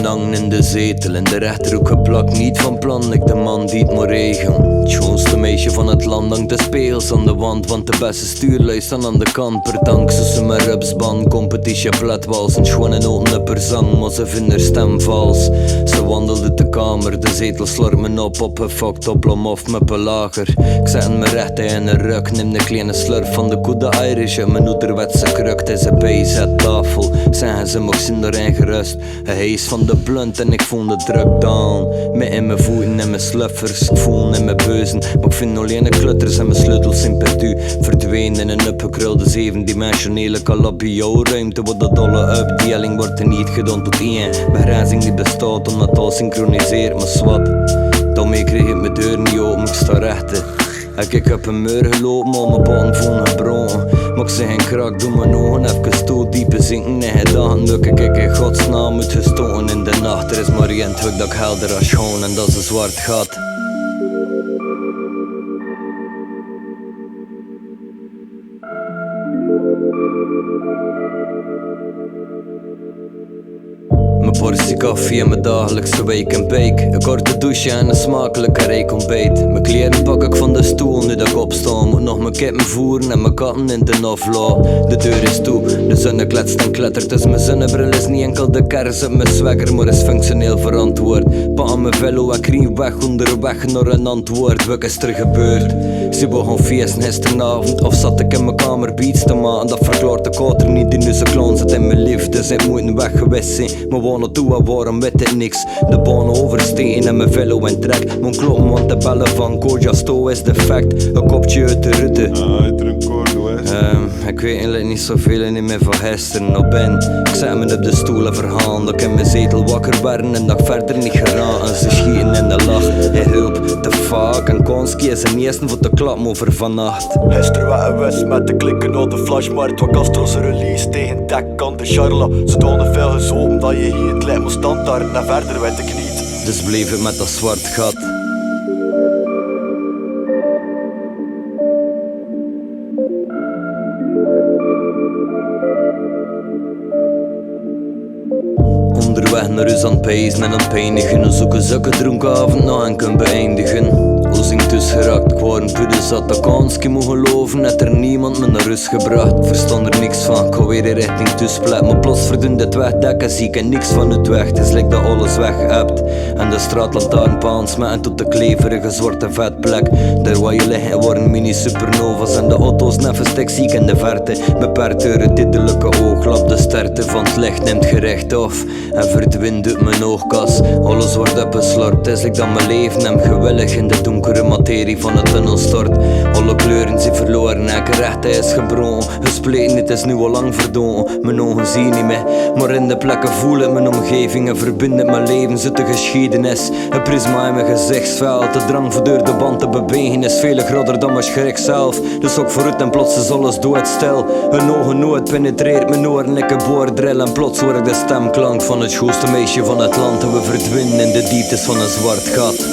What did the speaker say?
hangen in de zetel, in de rechterhoek geplakt. Niet van plan, ik de man die het moet regelen. Het schoonste meisje van het land hangt de speels aan de wand, want de beste stuurlui staan aan de kant. Per dank ze mijn rupsban, competitie platwals. En schoon een open per zang, maar ze vinden haar stem vals. Ze wandelde de kamer, de zetel slorpt me op een fucked op lom of me pelager. Ik zet me recht in een ruk, neem de kleine slurf van de goede Irish en mijn ouderwetse kruk. Het is een bijzettafel, zeggen ze mag zien erin gerust. Hij is van de blunt en ik voel de druk down. Met in mijn voeten en mijn sluffers, ik voel in mijn beuzen. Maar ik vind alleen de klutters en mijn sleutels in perdu. Verdwenen in een upgekrulde zevendimensionele kalabio-ruimte. Waar de dolle updeling wordt er niet gedaan tot één. Begrenzing die bestaat omdat al synchroniseert, maar zwart. Daarmee kreeg ik mijn deur niet open, ik sta rechter. Ik heb een muur gelopen, maar mijn banden voelen gebroken. Maar ik zeg geen krak, doe mijn ogen even toe, diepe zinken in gedachten. Dat ik in godsnaam moet gestoten in de nacht. Er is maar één twik dat ik helder als schoon en dat is een zwart gat. Mijn portie koffie en mijn dagelijkse wake and bake. Een korte douche en een smakelijke rijk ontbijt. Mijn kleren pak ik van de stoel nu dat ik opsta. Moet nog mijn kippen voeren en mijn katten in de nofla. De deur is toe, de zonne kletst en klettert. Dus mijn zonnebril is niet enkel de kers op mijn swagger, maar is functioneel verantwoord. Pa aan mijn velo, ik riep weg onderweg naar een antwoord. Wat is er gebeurd? Ze begon feesten gisteravond, of zat ik in mijn kamer beats te maken. Dat verklaart de kater niet, die nu zo clown zit in mijn liefde. Ze moeten weg geweest zijn, maar waar naartoe en waarom weet ik niks. De banen oversteken en mijn velo in trek. Mijn kloppen want de bellen van Koja Sto is defect. Een kopje uit de rutte. Ik weet eigenlijk niet zoveel niet meer van gisteren nog ben. Ik zet me op de stoel en verhaal dat ik in mijn zetel wakker werden en dat ik verder niet geraken. Ze schieten in de lach, hij hulp, te vaak. En Konski is een eerste voor de klap over vannacht. Gisteren waren we met de klikken op de flashmarkt. Wat Castro's release tegen tech kan de Charla. Zodanig veel gezopen dat je hier het lijkt me standaard en verder weet ik niet. Dus bleef ik met dat zwart gat. Onderweg naar huis aan het pijzen en aan het pijnigen. En zoeken zulke dronkavond nog en kunnen beëindigen. Hoe zingt dus geraakt, ik word een pude zat. Dat Konski moet geloven, net er niemand me naar rust gebracht. Verstand er niks van, ik ga weer in richting tussenplek. Maar plots verdund het wegdekken, zie ik er niks van het weg. Het is like dat alles weg hebt. En de straatlantaarnpaal smetten tot de kleverige zwarte vetplek. Daar waar je liggen worden mini supernovas. En de auto's neffen stek zie ik in de verte. Beperkt door het tijdelijke ooglap. De sterkte van het licht neemt gerecht af en verdwijnt uit mijn oogkas. Alles wordt opgeslorpt, het is like dat mijn leven hem gewillig in de donkere materie van het tunnel stort. Alle kleuren zijn verloren, elke rechte is gebroken. Gespleten, het is nu al lang verdongen. Mijn ogen zien niet meer, maar in de plekken voel ik mijn omgeving. En verbind mijn leven zit de geschiedenis. Een prisma in mijn gezichtsveld, de drang voor door de band te bewegen is veel groter dan mijn schrik zelf. Dus ook vooruit en plots is alles doodstil. Hun ogen nooit penetreert mijn oren, ik een boordrill. En plots hoor ik de stemklank van het schoonste meisje van het land. En we verdwijnen in de dieptes van een zwart gat.